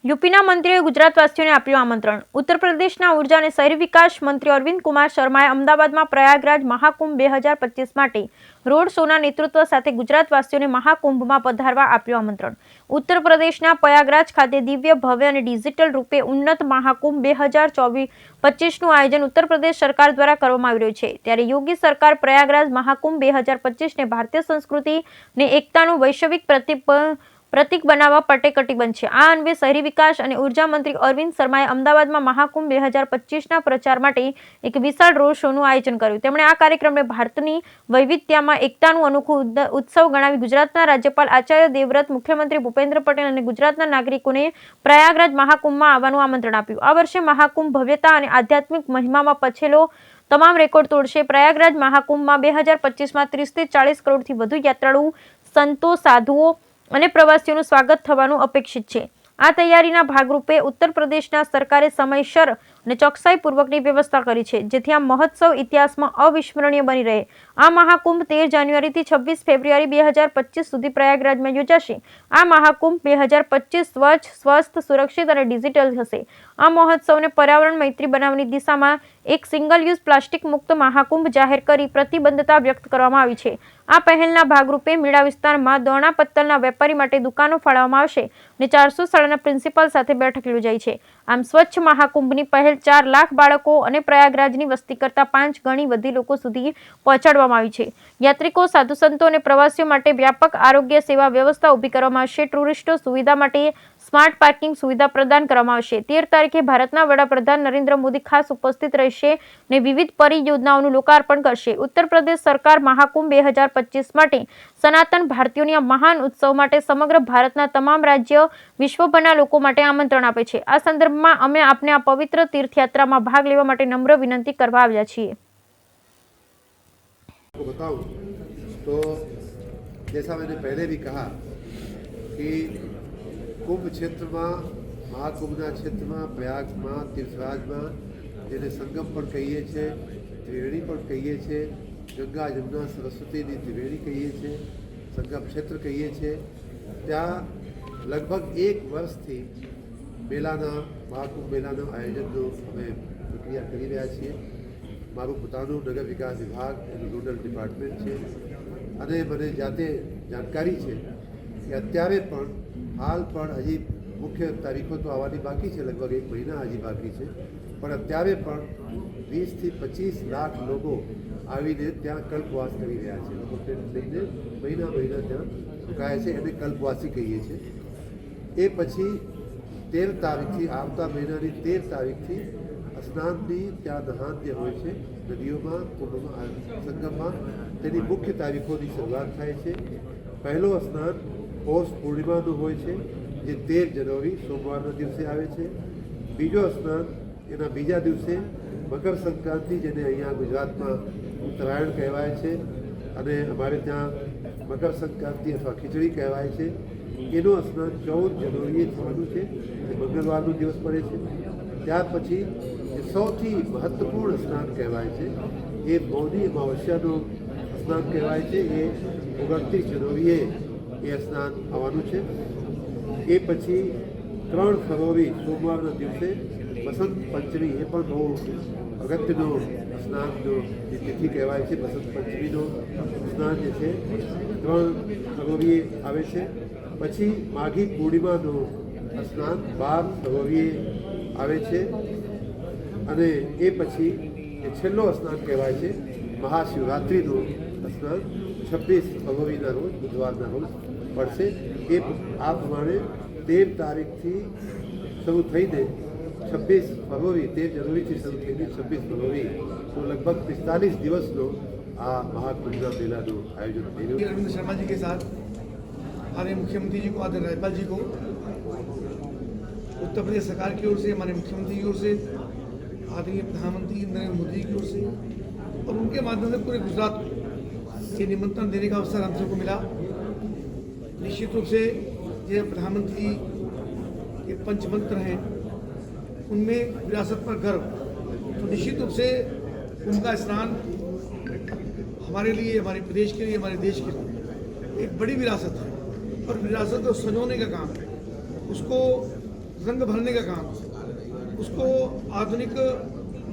यूपीના મંત્રીઓએ ગુજરાતવાસીઓને આપ્યું આમંત્રણ। ઉત્તર પ્રદેશના ઉર્જા અને શહેરી વિકાસ મંત્રી અરવિંદ કુમાર શર્માએ અમદાવાદમાં પ્રયાગરાજ મહાકુંભ 2025 માટે રોડ શોના નેતૃત્વ સાથે ગુજરાતવાસીઓને મહાકુંભમાં પધારવા આપ્યું આમંત્રણ। ઉત્તર પ્રદેશના પ્રયાગરાજ ખાતે દિવ્ય, ભવ્ય અને ડિજિટલ રૂપે ઉન્નત મહાકુંભ 2025નું આયોજન ઉત્તર પ્રદેશ સરકાર દ્વારા કરવામાં આવી રહ્યું છે। ત્યારે યોગી સરકાર પ્રયાગરાજ મહાકુંભ 2025ને ભારતીય સંસ્કૃતિ અને એકતાનું વૈશ્વિક પ્રતીક બનાવવા માટે કટિબદ્ધ છે। આ અન્વયે શહેરી વિકાસ અને ઉર્જા મંત્રી અરવિંદ શર્માએ અમદાવાદમાં મહાકુંભ 2025ના પ્રચાર માટે એક વિશાળ રોડ શોનું આયોજન કર્યું। તેમણે આ કાર્યક્રમને ભારતની વૈવિધ્યતામાં એકતાનું અનોખું ઉત્સવ ગણાવી ગુજરાતના રાજ્યપાલ આચાર્ય દેવવ્રત, મુખ્યમંત્રી ભૂપેન્દ્ર પટેલ અને ગુજરાતના નાગરિકોને પ્રયાગરાજ મહાકુંભમાં આવવાનું આમંત્રણ આપ્યું। આ વર્ષે મહાકુંભ ભવ્યતા અને આધ્યાત્મિક મહિમામાં પછેલો તમામ રેકોર્ડ તોડશે। પ્રયાગરાજ મહાકુંભમાં 2025માં 30થી 40 કરોડથી વધુ યાત્રાળુ, સંતો, સાધુઓ અને પ્રવાસીઓનું સ્વાગત થવાનું અપેક્ષિત છે। આ તૈયારીના ભાગરૂપે ઉત્તર પ્રદેશના સરકારે સમયસર અને ચોકસાઈપૂર્વકની વ્યવસ્થા કરી છે, જેથી આ મહોત્સવ ઇતિહાસમાં અવિસ્મરણીય બની રહે। આ મહાકુંભ 13 જાન્યુઆરીથી 26 ફેબ્રુઆરી 2025 સુધી પ્રયાગરાજમાં યોજાશે। આ મહાકુંભ 2025 સ્વચ્છ, સ્વસ્થ, સુરક્ષિત અને ડિજિટલ હશે। આ મહોત્સવને પર્યાવરણ મૈત્રી બનાવવાની દિશામાં એક સિંગલ યુઝ પ્લાસ્ટિક મુક્ત મહાકુંભ જાહેર કરી પ્રતિબદ્ધતા વ્યક્ત કરવામાં આવી છે। આ પહેલના ભાગરૂપે મેળા વિસ્તારમાં દોણા પત્તલના વેપારી માટે દુકાનો ફાળવવામાં આવશે અને 400 શાળાના પ્રિન્સિપાલ સાથે બેઠક યોજાઈ છે। આમ સ્વચ્છ મહાકુંભની પહેલ 4 લાખ બાળકો અને પ્રયાગરાજની વસ્તી કરતાં 5 ગણી વધુ લોકો સુધી પહોંચાડવામાં આવી છે। યાત્રિકો, સાધુ સંતો અને પ્રવાસીઓ માટે વ્યાપક આરોગ્ય સેવા વ્યવસ્થા ઊભી કરવામાં આવશે। ટુરિસ્ટો સુવિધા માટે સ્માર્ટ પાર્કિંગ સુવિધા પ્રદાન કરવામાં આવશે। 13 તારીખે ભારતના વડાપ્રધાન નરેન્દ્ર મોદી ખાસ ઉપસ્થિત રહેશે અને વિવિધ પરિયોજનાઓનું લોકાર્પણ કરશે। ઉત્તર પ્રદેશ સરકાર મહાકુંભ 2025 માટે સનાતન ભારતીયોની આ મહાન ઉત્સવ માટે સમગ્ર ભારતના તમામ રાજ્ય, વિશ્વભરના લોકો માટે આમંત્રણ આપે છે। આ સંદર્ભમાં અમે આપને આ પવિત્ર તીર્થયાત્રામાં ભાગ લેવા માટે નમ્ર વિનંતી કરવા આવ્યા છીએ। बताऊं तो जैसा मैंने पहले भी कहा कि कुंभ क्षेत्र में, महाकुंभना क्षेत्र में, प्रयाग में, तीर्थराज में जेने संगम पर कहीए छे, त्रिवेणी पर कहीए छे, गंगा जमुना सरस्वती की त्रिवेणी कहीए छे, संगम क्षेत्र कहीए छे, त्या लगभग 1 वर्षथी मेलाना, महाकुंभ मेलाना आयोजननो अमे प्रक्रिया करी रह्या छीए। मारू पोतानुं नगर विकास विभाग नोडल डिपार्टमेंट है अने मने जाते जानकारी है कि अत्यारे पण हाल पण हजी मुख्य तारीखों तो आवानी बाकी है, लगभग 1 महीना हजी बाकी है, पण अत्यारे पण 20 થી 25 लाख लोगों आवीने त्यां कल्पवास करी रह्या छे। लोको लईने महीना महीना त्यां रोकाया छे, एने कल्पवासी कहीए छे। ए पछी 13 तारीखथी आवता महीनानी 13 तारीखथी स्नाननी त्या नहान जे होय छे नदीओमां, कुंभमां, संगममां तेनी मुख्य तारीखोनी शरूआत थाय छे। पहलो स्नान पौष पूर्णिमानुं होय छे, जे 13 जनवरी सोमवारना दिवसे आवे छे। बीजो स्नान एना बीजा दिवसे मकर संक्रांति, जेने अहींया गुजरातमां उत्तरायण कहेवाय छे अने अमारे त्यां मकर संक्रांति अथवा खीचड़ी कहेवाय छे, एनो स्नान 14 जनवरीए थवानुं छे, मंगलवारनो दिवस पड़े छे। त्यार पछी सौथी महत्वपूर्ण स्नान कहेवाय छे ए मौनी अमावस्यानो स्नान कहेवाय छे, ए 29 जनवरीए ए स्नान आववानुं छे। ए पछी 3 फरवरी सोमवारना दिवसे बसंत पंचमी, ए पण बहु अगत्यनो स्नाननो तिथि कहेवाय छे। बसंत पंचमीनो स्नान जे छे 3 फरवरीए आवे छे। पछी माघी पूर्णिमानो स्नान 12 फरवरीए आवे छे अने ए पछी ए छेल्लो स्नान कहेवाय छे महाशिवरात्रिनो स्नान 26 फरवरीना रोज, बुधवारना रोज पड़शे। ए आ प्रमाणे 13 तारीखथी शरू थईने 26 फरवरी, 13 जनवरीथी शरू थईने 26 फरवरी तो लगभग 45 दिवसनो आ महाकुंभना मेलानो आयोजन थई रह्युं छे। अरविंद शर्मा जी के साथ हमारे मुख्यमंत्री जी को, आदरणीय राज्यपाल जी को, उत्तर प्रदेश सरकार की ओर से, हमारे मुख्यमंत्री की ओर से, आदरणीय प्रधानमंत्री नरेंद्र मोदी की ओर से और उनके माध्यम से पूरे गुजरात को ये निमंत्रण देने का अवसर हम सबको मिला। निश्चित रूप से ये प्रधानमंत्री के पंचमंत्र हैं, उनमें विरासत पर गर्व, तो निश्चित रूप से उनका स्नान हमारे लिए, हमारे प्रदेश के लिए, हमारे देश के लिए एक बड़ी विरासत है और विरासत को संजोने का काम है। उसको रंग भरने का काम, उसको आधुनिक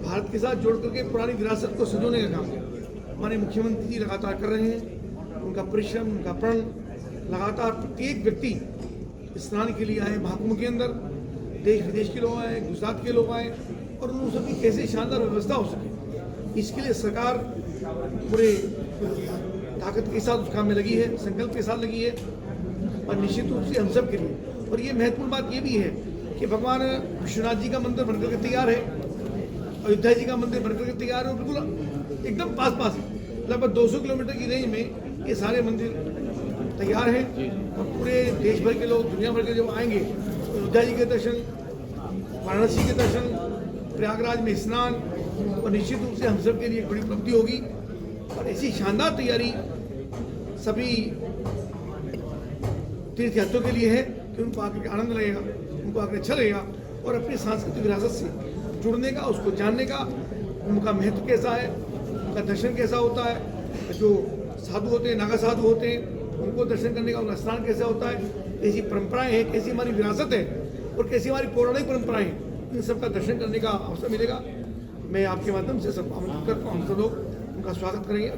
भारत के साथ जोड़ करके पुरानी विरासत को संजोने का काम हमारे मुख्यमंत्री जी लगातार कर रहे हैं। उनका परिश्रम, उनका प्रण, लगातार प्रत्येक व्यक्ति स्नान के लिए आए महाकुंभ के अंदर, देश विदेश के लोग आए, गुजरात के लोग आए, और उन सबकी कैसे शानदार व्यवस्था हो सके, इसके लिए सरकार पूरे ताकत के साथ उस काम में लगी है, संकल्प के साथ लगी है। और निश्चित रूप से हम सब के लिए, और ये महत्वपूर्ण बात ये भी है कि भगवान विश्वनाथ जी का मंदिर बनकर के तैयार है, अयोध्या जी का मंदिर बनकर के तैयार है, और बिल्कुल एकदम पास पास लगभग 200 किलोमीटर की रेंज में ये सारे मंदिर तैयार हैं। और पूरे देश भर के लोग, दुनिया भर के जो आएंगे, अयोध्या जी के दर्शन, वाराणसी के दर्शन, प्रयागराज में स्नान, और निश्चित रूप से हम सब के लिए एक बड़ी उपलब्धि होगी। और ऐसी शानदार तैयारी सभी तीर्थयात्रियों के लिए है कि उनको आकर आनंद लगेगा, उनको आकर अच्छा लगेगा, और अपनी सांस्कृतिक विरासत से जुड़ने का, उसको जानने का, उनका महत्व कैसा है, उनका दर्शन कैसा होता है, जो साधु होते हैं, नागा साधु होते हैं, उनको दर्शन करने का उनका स्नान कैसा होता है, कैसी परंपराएं हैं, कैसी हमारी विरासत है, और कैसी हमारी पौराणिक परंपराएं हैं, इन सब का दर्शन करने का अवसर मिलेगा। मैं आपके माध्यम से सबको आमंत्रित करता हूँ, हम सब लोग उनका स्वागत करेंगे।